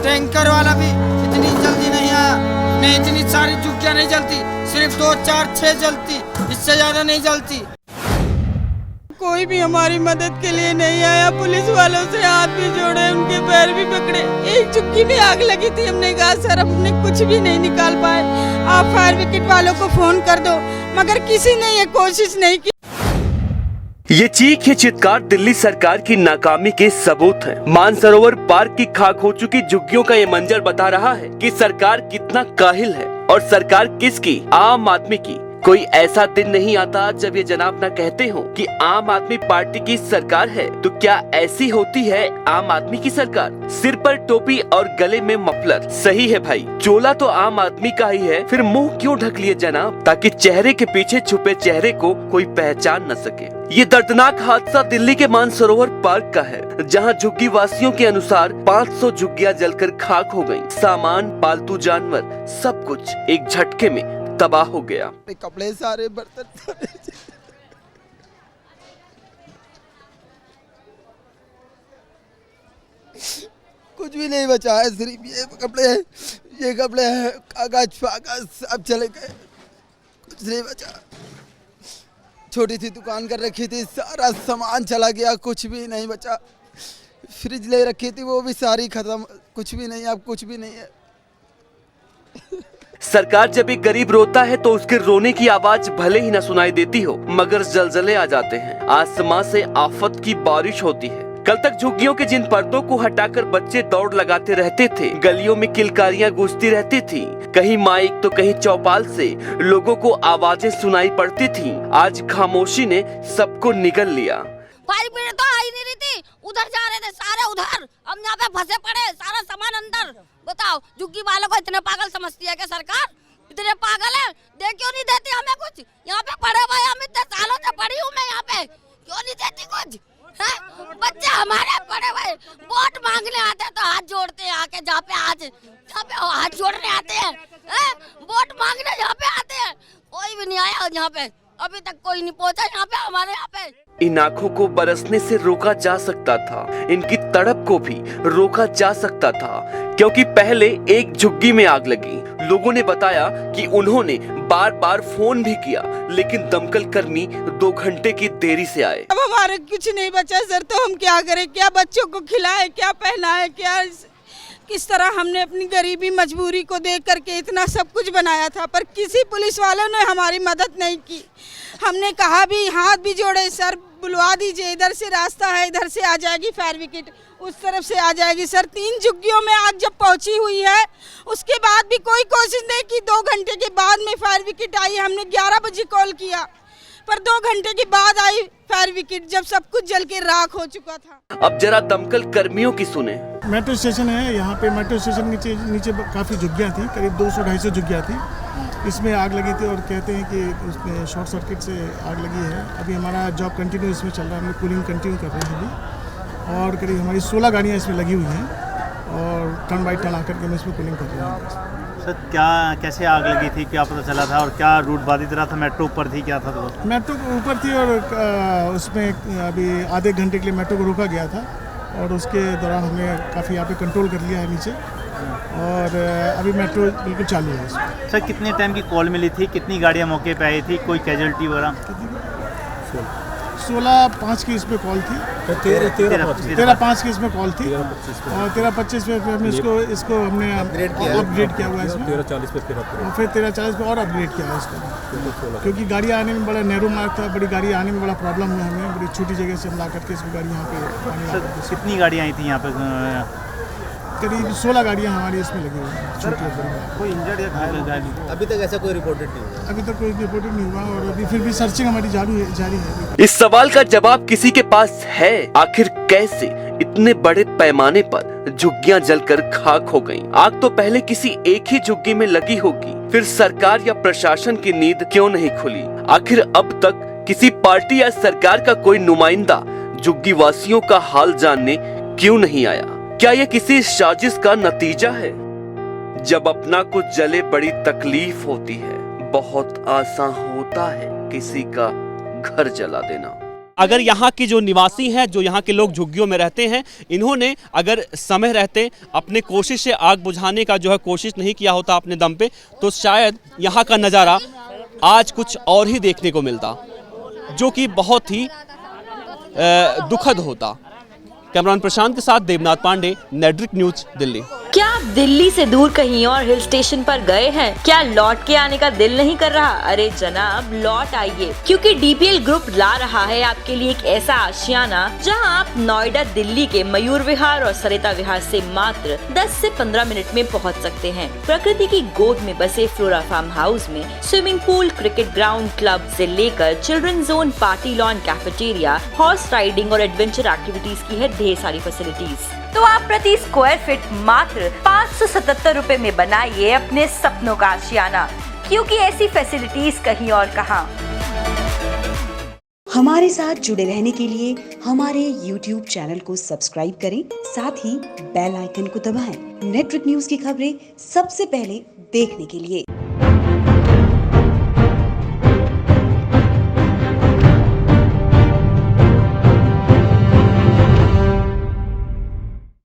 Tanker वाला भी इतनी जल्दी नहीं आया, नहीं इतनी सारी झुग्गियां नहीं जलती, सिर्फ 2 4 6 जलती, इससे ज्यादा नहीं जलती। कोई भी हमारी मदद के लिए नहीं आया। पुलिस वालों से हाथ भी जोड़े, उनके पैर भी पकड़े। एक झुग्गी में आग लगी थी, हमने कहा सर हमने कुछ भी नहीं निकाल पाए, आप फायर ब्रिगेड वालों को फोन कर दो, मगर किसी ने ये कोशिश नहीं की। ये चीख ये चित्कार दिल्ली सरकार की नाकामी के सबूत हैं। मानसरोवर पार्क की खाक हो चुकी झुग्गियों का ये मंजर बता रहा है कि सरकार कितना काहिल है। और सरकार किसकी? आम आदमी की। कोई ऐसा दिन नहीं आता जब ये जनाब न कहते हो कि आम आदमी पार्टी की सरकार है। तो क्या ऐसी होती है आम आदमी की सरकार? सिर पर टोपी और गले में मफलर। सही है भाई, चोला तो आम आदमी का ही है, फिर मुंह क्यों ढक लिए जनाब, ताकि चेहरे के पीछे छुपे चेहरे को कोई पहचान न सके। ये दर्दनाक हादसा दिल्ली के मानसरोवर पार्क का है, जहां झुग्गी वासियों के अनुसार 500 झुग्गियां जलकर खाक हो गयी। सामान, पालतू जानवर, सब कुछ एक झटके में तबाह हो गया। कपड़े सारे, बर्तन कुछ भी नहीं बचा है, सिर्फ ये कपड़े हैं, कागज सब चले गए, कुछ नहीं बचा। छोटी सी दुकान कर रखी थी, सारा सामान चला गया, कुछ भी नहीं बचा। फ्रिज ले रखी थी, वो भी सारी खत्म, कुछ भी नहीं, अब कुछ भी नहीं है। सरकार जब एक गरीब रोता है तो उसके रोने की आवाज भले ही न सुनाई देती हो, मगर जलजले आ जाते हैं, आसमां से आफत की बारिश होती है। कल तक झुग्गियों के जिन पर्दों को हटाकर बच्चे दौड़ लगाते रहते थे, गलियों में किलकारियां गूंजती रहती थी, कहीं माइक तो कहीं चौपाल से लोगों को आवाजें सुनाई पड़ती थी, आज खामोशी ने सबको निगल लिया। फायर ब्रिगेड तो आ ही नहीं रही थी, उधर जा रहे थे सारे, उधर हम यहाँ पे फंसे पड़े, सारा सामान अंदर। बताओ झुग्गी वालों को इतने पागल समझती है क्या सरकार? इतने पागल है, दे क्यों नहीं देती हमें कुछ? यहाँ पे पड़े भाई, हम इतने सालों से पड़ी हूँ मैं यहाँ पे, क्यों नहीं देती कुछ? है? बच्चे हमारे पड़े भाई, वोट मांगने आते हैं तो हाथ जोड़ते हैं आके, जहाँ पे हाथ जोड़ने आते हैं, वोट मांगने जहाँ पे आते हैं, कोई भी नहीं आया यहाँ पे, अभी तक कोई नहीं पहुँचा यहाँ पे, हमारे यहाँ पे। इन आंखों को बरसने से रोका जा सकता था, इनकी तड़प को भी रोका जा सकता था, क्योंकि पहले एक झुग्गी में आग लगी। लोगों ने बताया कि उन्होंने बार बार फोन भी किया, लेकिन दमकल कर्मी 2 घंटे की देरी से आए। अब हमारे कुछ नहीं बचा सर, तो हम क्या करें? क्या बच्चों को खिलाए, क्या पहनाए, क्या किस तरह? हमने अपनी गरीबी मजबूरी को देख करके इतना सब कुछ बनाया था, पर किसी पुलिस वालों ने हमारी मदद नहीं की। हमने कहा भी, हाथ भी जोड़े, सर बुलवा दीजिए, इधर से रास्ता है, इधर से आ जाएगी फायर ब्रिगेड, उस तरफ से आ जाएगी। सर 3 झुग्गियों में आग जब पहुंची हुई है, उसके बाद भी कोई कोशिश नहीं की। 2 घंटे के बाद में फायर ब्रिगेड आई, हमने 11 बजे कॉल किया, पर 2 घंटे के बाद आई फायर ब्रिगेड, जब सब कुछ जल के राख हो चुका था। अब जरा दमकल कर्मियों की सुने। मेट्रो स्टेशन है, यहाँ पे मेट्रो स्टेशन के नीचे काफ़ी झुग्गियाँ थी, करीब 200-250 झुग्गियाँ थी। इसमें आग लगी थी और कहते हैं कि उसमें शॉर्ट सर्किट से आग लगी है। अभी हमारा जॉब कंटिन्यू इसमें चल रहा है, हम लोग कूलिंग कंटिन्यू कर रहे हैं अभी, और करीब हमारी 16 गाड़ियाँ इसमें लगी हुई हैं, और टर्न बाई टर्न आकर के हम इसमें कूलिंग कर रहे हैं। सर कैसे आग लगी थी, क्या पता चला था, और क्या रूट बाधित रहा था? मेट्रो ऊपर थी, क्या था? तो मेट्रो ऊपर थी, और उसमें अभी आधे घंटे के लिए मेट्रो को रोका गया था, और उसके दौरान हमने काफ़ी यहाँ पे कंट्रोल कर लिया है नीचे, और अभी मेट्रो बिल्कुल चालू है इसमें। सर कितने टाइम की कॉल मिली थी, कितनी गाड़ियाँ मौके पे आई थी, कोई कैजुअल्टी वगैरह? 16-5 की इसमें कॉल थी, 13-5 की इसमें कॉल थी, और 13-25 पे हमने इसको हमने अपग्रेड किया हुआ है इसमें, 13-40 पे और फिर 13-40 पे और अपग्रेड किया है इसको, क्योंकि गाड़ी आने में बड़ा नैरो मार्ग था, बड़ी गाड़ी आने में बड़ा प्रॉब्लम हुआ हमें, बड़ी छोटी जगह से हम ला करके इसको गाड़ी यहाँ पे। कितनी गाड़ियाँ आई थी यहाँ पे? करीब 16 गाड़ियाँ हमारी इसमें लगी हुई हैं। कोई इंजर्ड या घायल? अभी तक ऐसा कोई रिपोर्टेड नहीं हुआ। अभी तक कोई रिपोर्टेड नहीं हुआ, और अभी फिर भी सर्चिंग हमारी जारी है। इस सवाल का जवाब किसी के पास है, आखिर कैसे इतने बड़े पैमाने पर झुग्गियां जलकर खाक हो गईं? आग तो पहले किसी एक ही झुग्गी में लगी होगी, फिर सरकार या प्रशासन की नींद क्यों नहीं खुली? आखिर अब तक किसी पार्टी या सरकार का कोई नुमाइंदा झुग्गी वासियों का हाल जानने क्यों नहीं आया? क्या यह किसी साजिश का नतीजा है? जब अपना कुछ जले बड़ी तकलीफ होती है, बहुत आसान होता है किसी का घर जला देना। अगर यहाँ के जो निवासी हैं, जो यहाँ के लोग झुग्गियों में रहते हैं, इन्होंने अगर समय रहते अपने कोशिश से आग बुझाने का जो है कोशिश नहीं किया होता अपने दम पे, तो शायद यहाँ का नज़ारा आज कुछ और ही देखने को मिलता, जो कि बहुत ही दुखद होता। कैमरामैन प्रशांत के साथ देवनाथ पांडे, नेटवर्क न्यूज, दिल्ली। क्या आप दिल्ली से दूर कहीं और हिल स्टेशन पर गए हैं? क्या लौट के आने का दिल नहीं कर रहा? अरे जनाब, लौट आइए, क्योंकि डीपीएल ग्रुप ला रहा है आपके लिए एक ऐसा आशियाना जहां आप नोएडा दिल्ली के मयूर विहार और सरिता विहार से मात्र 10 से 15 मिनट में पहुंच सकते हैं। प्रकृति की गोद में बसे फ्लोरा फार्म हाउस में swimming pool, cricket ground, club से लेकर children zone, party lawn, cafeteria, horse riding और एडवेंचर एक्टिविटीज की है ढेर सारी फैसिलिटीज। तो आप प्रति स्क्वायर फीट मात्र 577 रुपए में बनाइए अपने सपनों का आशियाना, क्योंकि ऐसी फैसिलिटीज कहीं और कहां। हमारे साथ जुड़े रहने के लिए हमारे YouTube चैनल को सब्सक्राइब करें, साथ ही बेल आइकन को दबाएं। नेटवर्क न्यूज की खबरें सबसे पहले देखने के लिए।